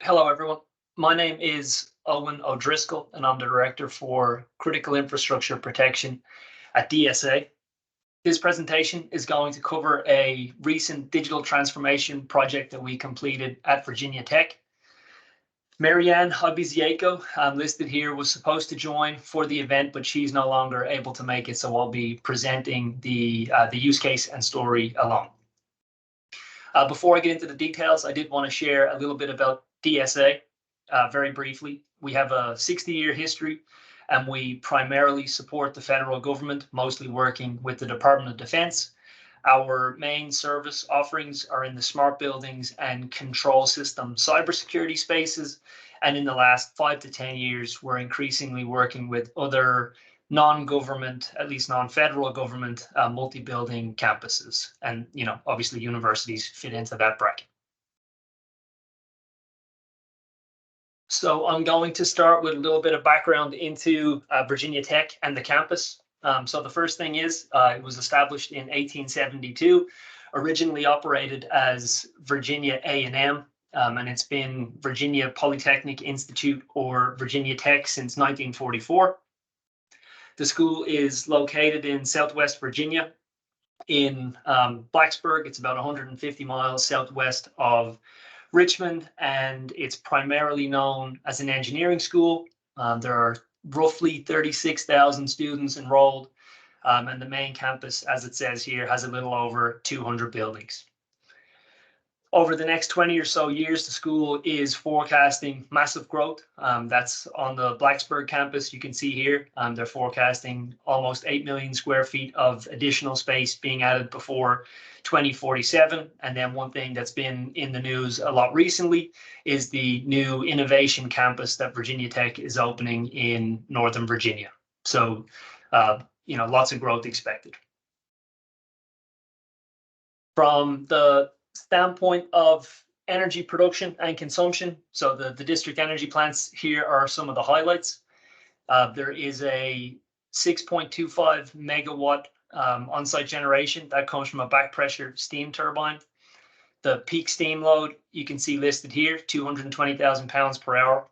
Hello, everyone. My name is Owen O'Driscoll, and I'm the Director for Critical Infrastructure Protection at DSA. This presentation is going to cover a recent digital transformation project that we completed at Virginia Tech. Marianne Hobbizieko, listed here, was supposed to join for the event, but she's no longer able to make it, so I'll be presenting the use case and story alone. Before I get into the details, I did want to share a little bit about DSA. Very briefly, we have a 60-year history, and we primarily support the federal government, mostly working with the Department of Defense. Our main service offerings are in the smart buildings and control system cybersecurity spaces. And in the last 5 to 10 years, we're increasingly working with other non-government, at least non-federal government, multi-building campuses. And, obviously universities fit into that bracket. So I'm going to start with a little bit of background into Virginia Tech and the campus. So the first thing is it was established in 1872, originally operated as Virginia A&M, and it's been Virginia Polytechnic Institute, or Virginia Tech, since 1944. The school is located in Southwest Virginia in Blacksburg. It's about 150 miles southwest of Richmond, and it's primarily known as an engineering school. There are roughly 36,000 students enrolled, and the main campus, as it says here, has a little over 200 buildings. Over the next 20 or so years, the school is forecasting massive growth. That's on the Blacksburg campus. You can see here, they're forecasting almost 8 million square feet of additional space being added before 2047. And then one thing that's been in the news a lot recently is the new innovation campus that Virginia Tech is opening in Northern Virginia. So, lots of growth expected. From the standpoint of energy production and consumption, so the district energy plants here are some of the highlights. There is a 6.25 megawatt on-site generation that comes from a back pressure steam turbine. The peak steam load you can see listed here, 220,000 pounds per hour.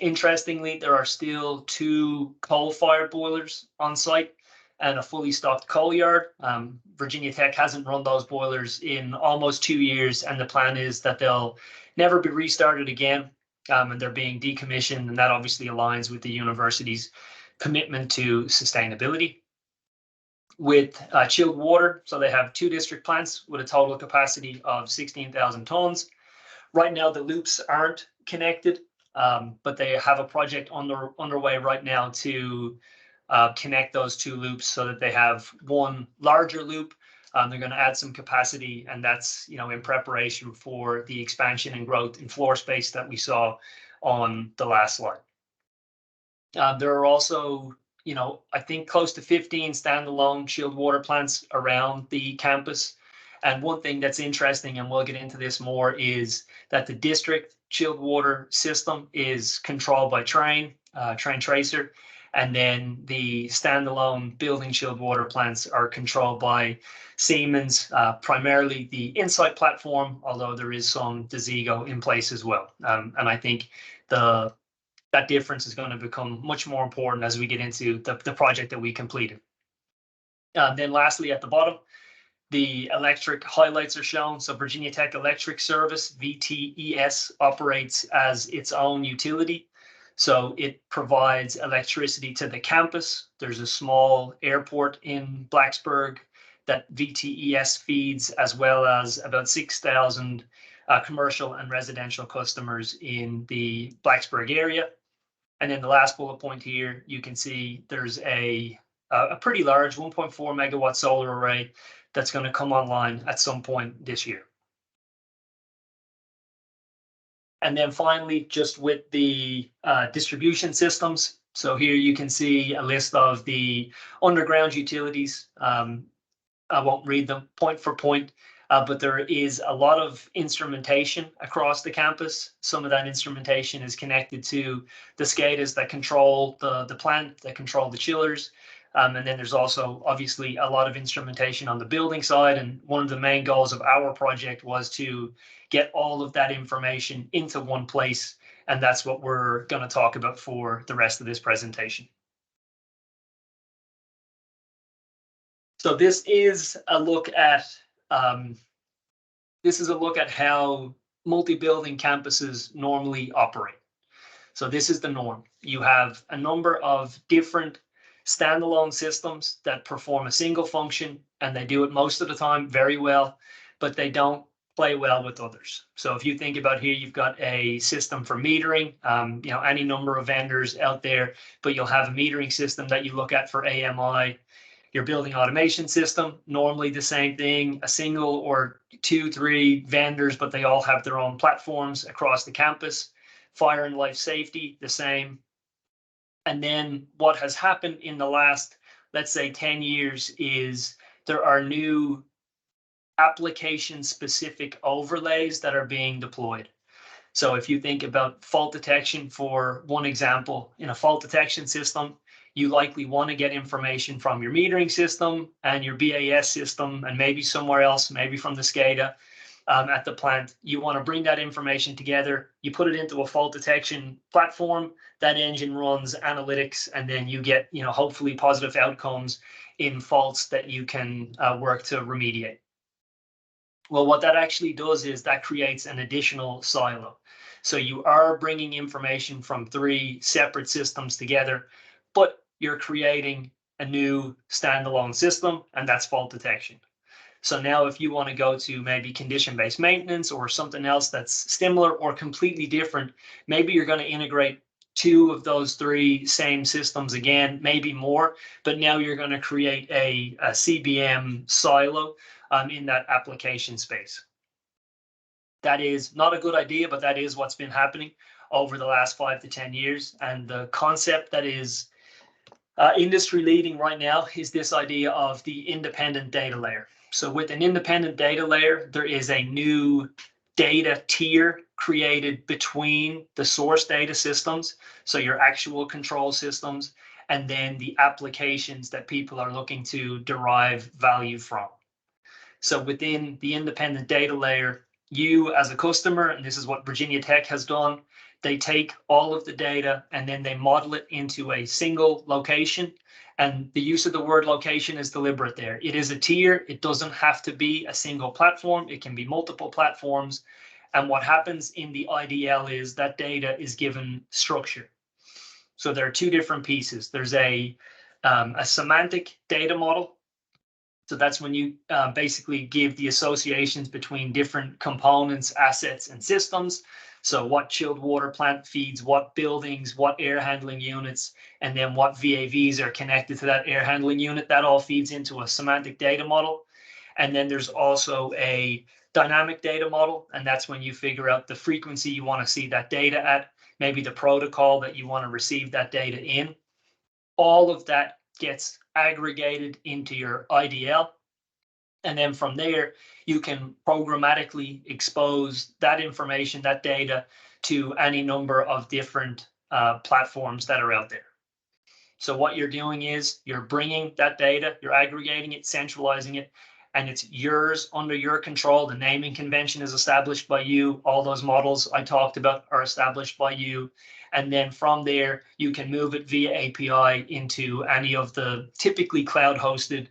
Interestingly, there are still 2 coal-fired boilers on site and a fully stocked coal yard. Virginia Tech hasn't run those boilers in almost 2 years, and the plan is that they'll never be restarted again, and they're being decommissioned, and that obviously aligns with the university's commitment to sustainability. With chilled water, so they have 2 district plants with a total capacity of 16,000 tons. Right now, the loops aren't connected, but they have a project underway right now to connect those 2 loops so that they have one larger loop. They're going to add some capacity, and that's in preparation for the expansion and growth in floor space that we saw on the last slide. There are also I think close to 15 standalone chilled water plants around the campus. And one thing that's interesting, and we'll get into this more, is that the district chilled water system is controlled by Trane Tracer. And then the standalone building chilled water plants are controlled by Siemens, primarily the Insight platform, although there is some Desigo in place as well. And I think that difference is going to become much more important as we get into the project that we completed. Then lastly, at the bottom, the electric highlights are shown. So Virginia Tech Electric Service, VTES, operates as its own utility. So it provides electricity to the campus. There's a small airport in Blacksburg that VTES feeds, as well as about 6,000 commercial and residential customers in the Blacksburg area. And then the last bullet point here, you can see there's a pretty large 1.4 megawatt solar array that's going to come online at some point this year. And then finally, just with the distribution systems. So here you can see a list of the underground utilities. I won't read them point for point, but there is a lot of instrumentation across the campus. Some of that instrumentation is connected to the SCADAs that control the plant, that control the chillers. And then there's also obviously a lot of instrumentation on the building side. And one of the main goals of our project was to get all of that information into one place. And that's what we're going to talk about for the rest of this presentation. So this is a look at how multi-building campuses normally operate. So this is the norm. You have a number of different standalone systems that perform a single function, and they do it most of the time very well, but they don't play well with others. So if you think about here, you've got a system for metering, any number of vendors out there, but you'll have a metering system that you look at for AMI. Your building automation system, normally the same thing, a single or 2, 3 vendors, but they all have their own platforms across the campus. Fire and life safety, the same. And then what has happened in the last, let's say 10 years is there are new application specific overlays that are being deployed. So if you think about fault detection, for one example, in a fault detection system, you likely want to get information from your metering system and your BAS system and maybe somewhere else, maybe from the SCADA at the plant. You want to bring that information together. You put it into a fault detection platform. That engine runs analytics, and then you get, hopefully positive outcomes in faults that you can work to remediate. Well, what that actually does is that creates an additional silo. So you are bringing information from 3 separate systems together, but you're creating a new standalone system, and that's fault detection. So now if you want to go to maybe condition-based maintenance or something else that's similar or completely different, maybe you're going to integrate 2 of those 3 same systems again, maybe more, but now you're going to create a CBM silo in that application space. That is not a good idea, but that is what's been happening over the last 5 to 10 years. And the concept that is industry leading right now is this idea of the independent data layer. So with an independent data layer, there is a new data tier created between the source data systems, so your actual control systems, and then the applications that people are looking to derive value from. So within the independent data layer, you as a customer, and this is what Virginia Tech has done, they take all of the data and then they model it into a single location. And the use of the word location is deliberate there. It is a tier. It doesn't have to be a single platform. It can be multiple platforms. And what happens in the IDL is that data is given structure. So there are 2 different pieces. There's a semantic data model. So that's when you basically give the associations between different components, assets, and systems. So what chilled water plant feeds what buildings, what air handling units, and then what VAVs are connected to that air handling unit. That all feeds into a semantic data model. And then there's also a dynamic data model, and that's when you figure out the frequency you want to see that data at, maybe the protocol that you want to receive that data in. All of that gets aggregated into your IDL. And then from there, you can programmatically expose that information, that data, to any number of different platforms that are out there. So what you're doing is you're bringing that data, you're aggregating it, centralizing it, and it's yours under your control. The naming convention is established by you. All those models I talked about are established by you. And then from there, you can move it via API into any of the typically cloud-hosted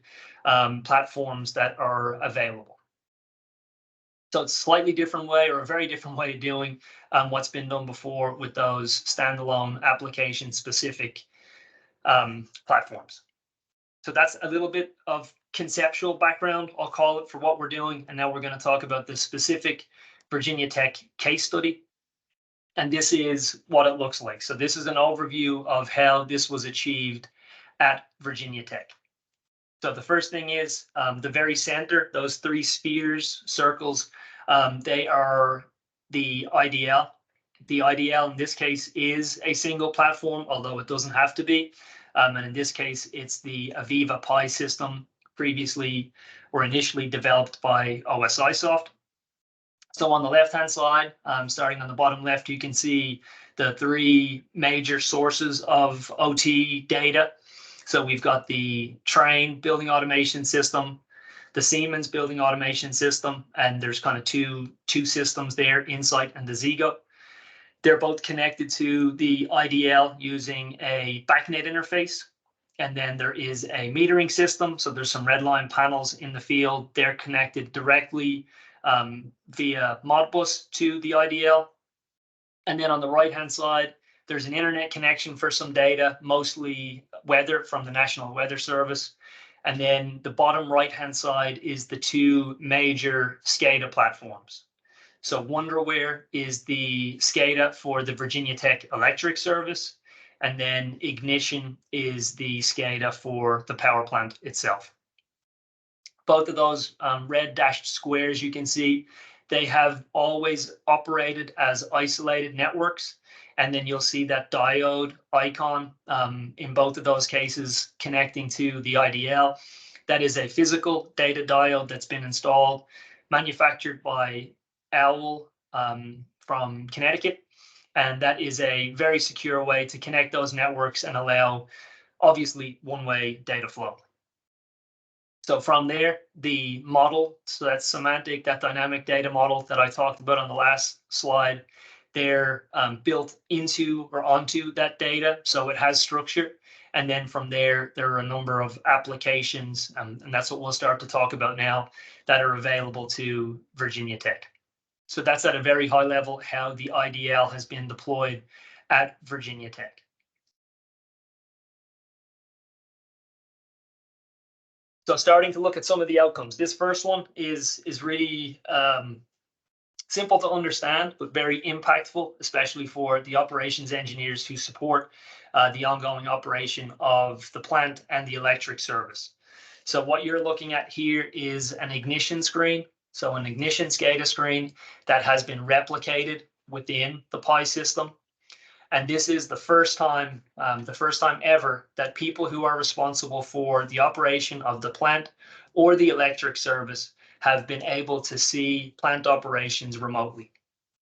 platforms that are available. So it's a slightly different way, or a very different way of doing what's been done before with those standalone application-specific platforms. So that's a little bit of conceptual background, I'll call it, for what we're doing. And now we're going to talk about the specific Virginia Tech case study. And this is what it looks like. So this is an overview of how this was achieved at Virginia Tech. So the first thing is the very center, those 3 spheres, circles, they are the IDL. The IDL in this case is a single platform, although it doesn't have to be. And in this case, it's the Aviva Pi system, previously or initially developed by OSIsoft. So on the left-hand side, starting on the bottom left, you can see the 3 major sources of OT data. So we've got the Trane building automation system, the Siemens building automation system, and there's kind of two systems there, Insight and the Zego. They're both connected to the IDL using a BACnet interface. And then there is a metering system. So there's some Redline panels in the field. They're connected directly via Modbus to the IDL. And then on the right-hand side, there's an internet connection for some data, mostly weather from the National Weather Service. And then the bottom right-hand side is the two major SCADA platforms. So Wonderware is the SCADA for the Virginia Tech Electric Service, and then Ignition is the SCADA for the power plant itself. Both of those red dashed squares you can see, they have always operated as isolated networks, and then you'll see that diode icon in both of those cases connecting to the IDL. That is a physical data diode that's been installed, manufactured by OWL from Connecticut, and that is a very secure way to connect those networks and allow, obviously, one-way data flow. So from there, the model, so that's semantic, that dynamic data model that I talked about on the last slide, they're built into or onto that data, so it has structure. And then from there, there are a number of applications, and that's what we'll start to talk about now, that are available to Virginia Tech. So that's at a very high level how the IDL has been deployed at Virginia Tech. So starting to look at some of the outcomes. This first one is really simple to understand, but very impactful, especially for the operations engineers who support the ongoing operation of the plant and the electric service. So what you're looking at here is an ignition screen. So an ignition SCADA screen that has been replicated within the PI system. And this is the first time ever that people who are responsible for the operation of the plant or the electric service have been able to see plant operations remotely.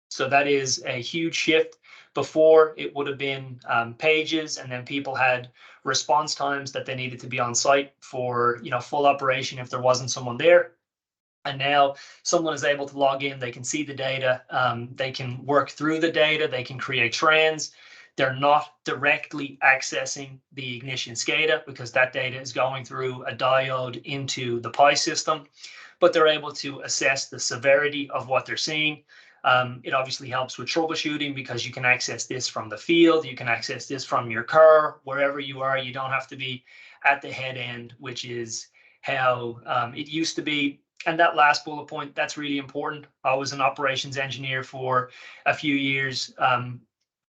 So that is a huge shift. Before, it would have been pages, and then people had response times that they needed to be on site for full operation if there wasn't someone there. And now someone is able to log in, they can see the data, they can work through the data, they can create trends. They're not directly accessing the ignition SCADA because that data is going through a diode into the PI system, but they're able to assess the severity of what they're seeing. It obviously helps with troubleshooting because you can access this from the field, you can access this from your car, wherever you are. You don't have to be at the head end, which is how it used to be. And that last bullet point, that's really important. I was an operations engineer for a few years,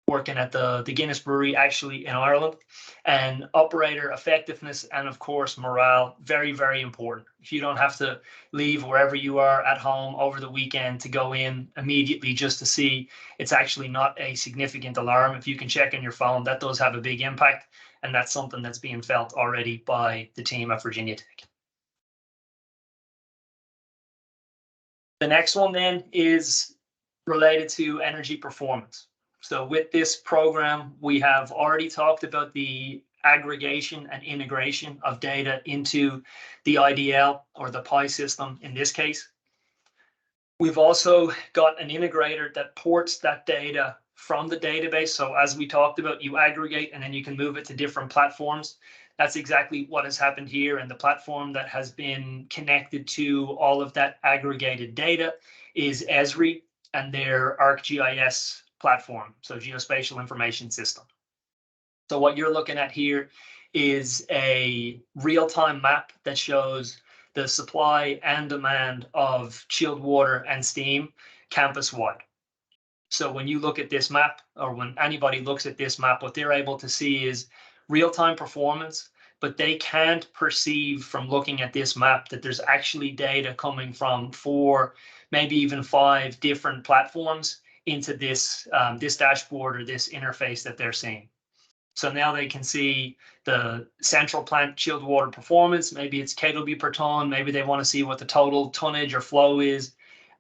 working at the Guinness Brewery, actually in Ireland. And operator effectiveness and, of course, morale, very, very important. If you don't have to leave wherever you are at home over the weekend to go in immediately just to see, it's actually not a significant alarm. If you can check on your phone, that does have a big impact. And that's something that's being felt already by the team at Virginia Tech. The next one then is related to energy performance. So with this program, we have already talked about the aggregation and integration of data into the IDL or the PI system in this case. We've also got an integrator that ports that data from the database. So as we talked about, you aggregate and then you can move it to different platforms. That's exactly what has happened here. And the platform that has been connected to all of that aggregated data is Esri and their ArcGIS platform, so Geospatial Information System. So what you're looking at here is a real-time map that shows the supply and demand of chilled water and steam campus-wide. So when you look at this map, or when anybody looks at this map, what they're able to see is real-time performance, but they can't perceive from looking at this map that there's actually data coming from 4, maybe even 5 different platforms into this this dashboard or this interface that they're seeing. So now they can see the central plant chilled water performance. Maybe it's kW per ton. Maybe they want to see what the total tonnage or flow is.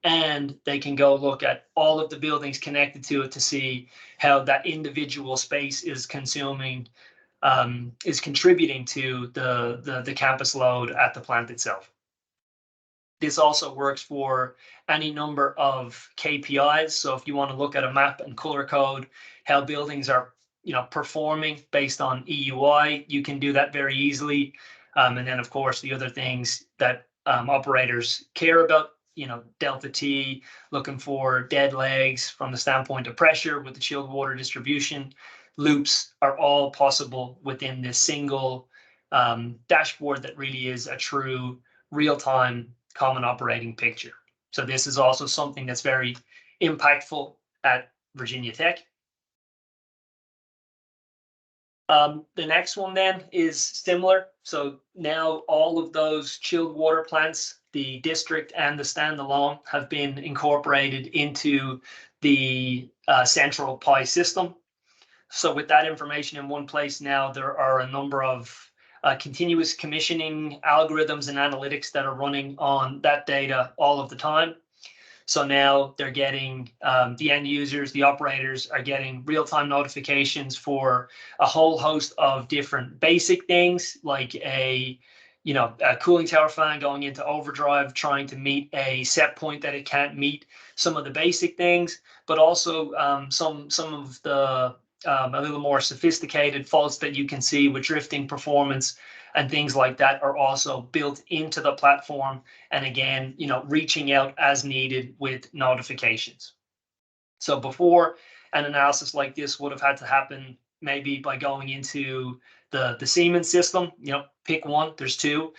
And they can go look at all of the buildings connected to it to see how that individual space is consuming is contributing to the campus load at the plant itself. This also works for any number of KPIs. So if you want to look at a map and color code how buildings are, performing based on EUI, you can do that very easily. And then, of course, the other things that operators care about, delta T, looking for dead legs from the standpoint of pressure with the chilled water distribution loops, are all possible within this single dashboard that really is a true real-time common operating picture. So this is also something that's very impactful at Virginia Tech. The next one then is similar. So now all of those chilled water plants, the district and the standalone, have been incorporated into the central PI system. So with that information in one place now, there are a number of continuous commissioning algorithms and analytics that are running on that data all of the time. So now they're getting, the end users, the operators are getting real-time notifications for a whole host of different basic things, like a cooling tower fan going into overdrive, trying to meet a set point that it can't meet, some of the basic things, but also some of the a little more sophisticated faults that you can see with drifting performance and things like that are also built into the platform. And again, reaching out as needed with notifications. So before, an analysis like this would have had to happen maybe by going into the Siemens system, pick one, there's two,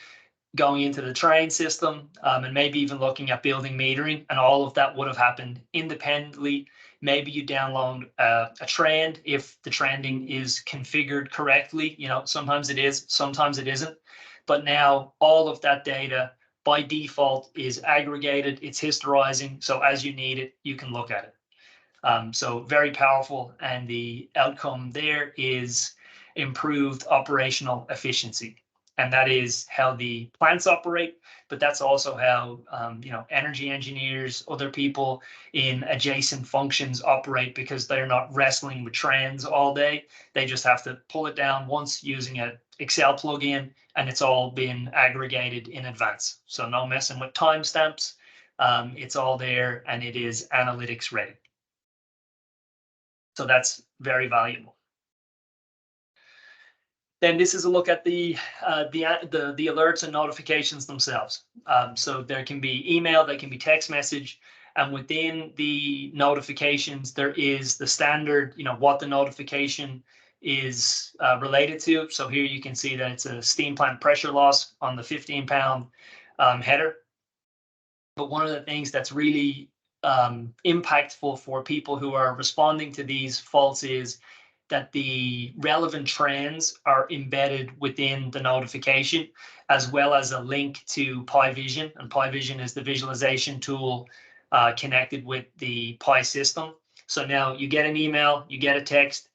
going into the Trane system, and maybe even looking at building metering, and all of that would have happened independently. Maybe you download a trend if the trending is configured correctly. Sometimes it is, sometimes it isn't. But now all of that data by default is aggregated, it's historizing. So as you need it, you can look at it. So very powerful. And the outcome there is improved operational efficiency. And that is how the plants operate, but that's also how energy engineers, other people in adjacent functions operate, because they're not wrestling with trends all day. They just have to pull it down once using an Excel plugin, and it's all been aggregated in advance. So no messing with timestamps. It's all there, and it is analytics ready. So that's very valuable. Then this is a look at the alerts and notifications themselves. So there can be email, there can be text message, and within the notifications there is the standard, what the notification is related to. So here you can see that it's a steam plant pressure loss on the 15-pound header. But one of the things that's really impactful for people who are responding to these faults is that the relevant trends are embedded within the notification, as well as a link to PI Vision. And PI Vision is the visualization tool connected with the PI system. So now you get an email, you get a text,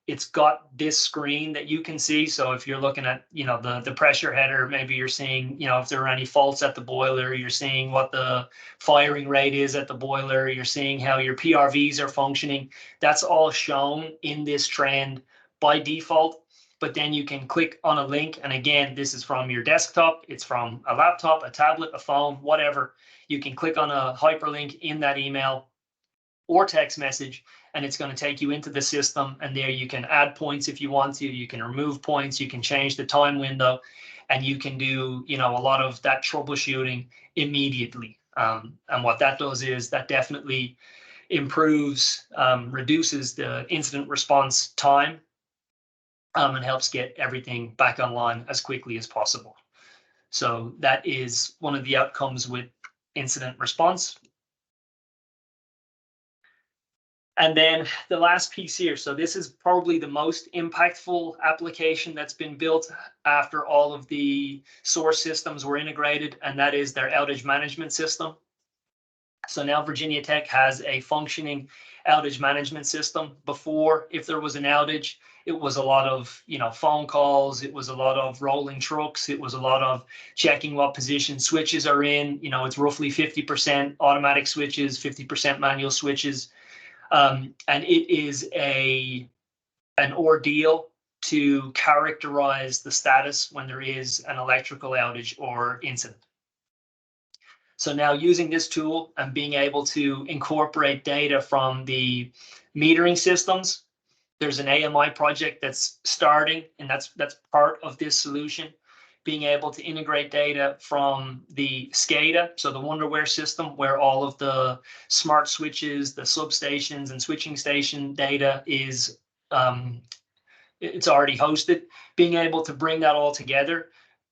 it's got this screen that you can see. So if you're looking at, the pressure header, maybe you're seeing, if there are any faults at the boiler, you're seeing what the firing rate is at the boiler, you're seeing how your PRVs are functioning. That's all shown in this trend by default. But then you can click on a link. And again, this is from your desktop. It's from a laptop, a tablet, a phone, whatever. You can click on a hyperlink in that email or text message, and it's going to take you into the system. And there you can add points if you want to, you can remove points, you can change the time window, and you can do, a lot of that troubleshooting immediately. And what that does is that definitely improves, reduces the incident response time, and helps get everything back online as quickly as possible. So that is one of the outcomes with incident response. And then the last piece here. So this is probably the most impactful application that's been built after all of the source systems were integrated, and that is their outage management system. So now Virginia Tech has a functioning outage management system. Before, if there was an outage, it was a lot of, phone calls. It was a lot of rolling trucks. It was a lot of checking what position switches are in. It's roughly 50% automatic switches, 50% manual switches. And it is an ordeal to characterize the status when there is an electrical outage or incident. So now using this tool and being able to incorporate data from the metering systems, there's an AMI project that's starting, and that's part of this solution. Being able to integrate data from the SCADA, so the Wonderware system, where all of the smart switches, the substations, and switching station data is it's already hosted. Being able to bring that all together,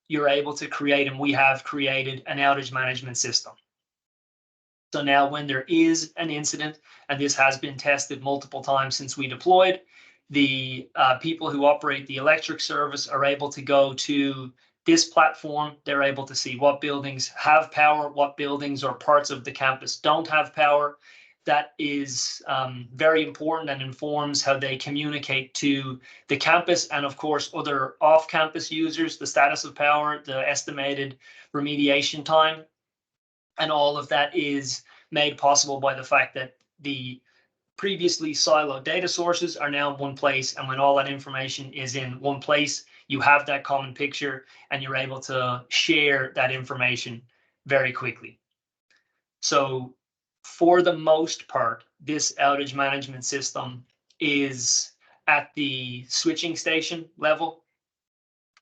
you're able to create, and we have created, an outage management system. So now when there is an incident, and this has been tested multiple times since we deployed, the people who operate the electric service are able to go to this platform. They're able to see what buildings have power, what buildings or parts of the campus don't have power. That is very important and informs how they communicate to the campus and, of course, other off-campus users, the status of power, the estimated remediation time. And all of that is made possible by the fact that the previously siloed data sources are now in one place. And when all that information is in one place, you have that common picture and you're able to share that information very quickly. So for the most part, this outage management system is at the switching station level,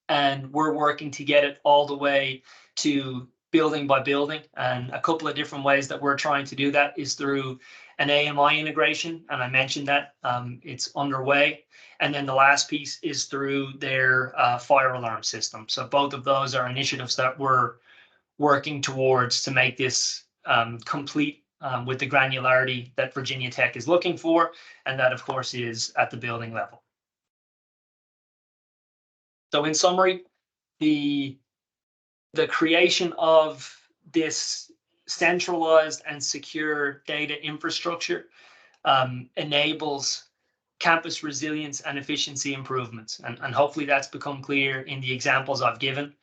and we're working to get it all the way to building by building. And a couple of different ways that we're trying to do that is through an AMI integration, and I mentioned that it's underway. And then the last piece is through their fire alarm system. So both of those are initiatives that we're working towards to make this complete with the granularity that Virginia Tech is looking for, and that, of course, is at the building level. So in summary, the creation of this centralized and secure data infrastructure enables campus resilience and efficiency improvements. And hopefully that's become clear in the examples I've given.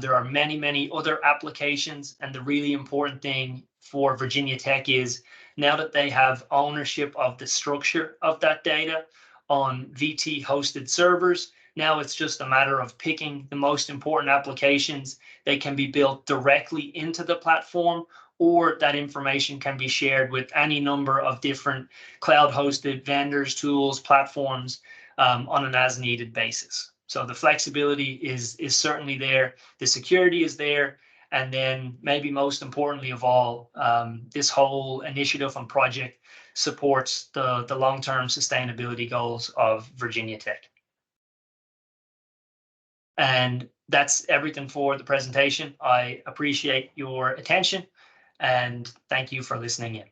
There are many, many other applications, and the really important thing for Virginia Tech is, now that they have ownership of the structure of that data on VT hosted servers, now it's just a matter of picking the most important applications. They can be built directly into the platform, or that information can be shared with any number of different cloud-hosted vendors, tools, platforms on an as-needed basis. So the flexibility is certainly there. The security is there. And then maybe most importantly of all, this whole initiative and project supports the long-term sustainability goals of Virginia Tech. And that's everything for the presentation. I appreciate your attention and thank you for listening in.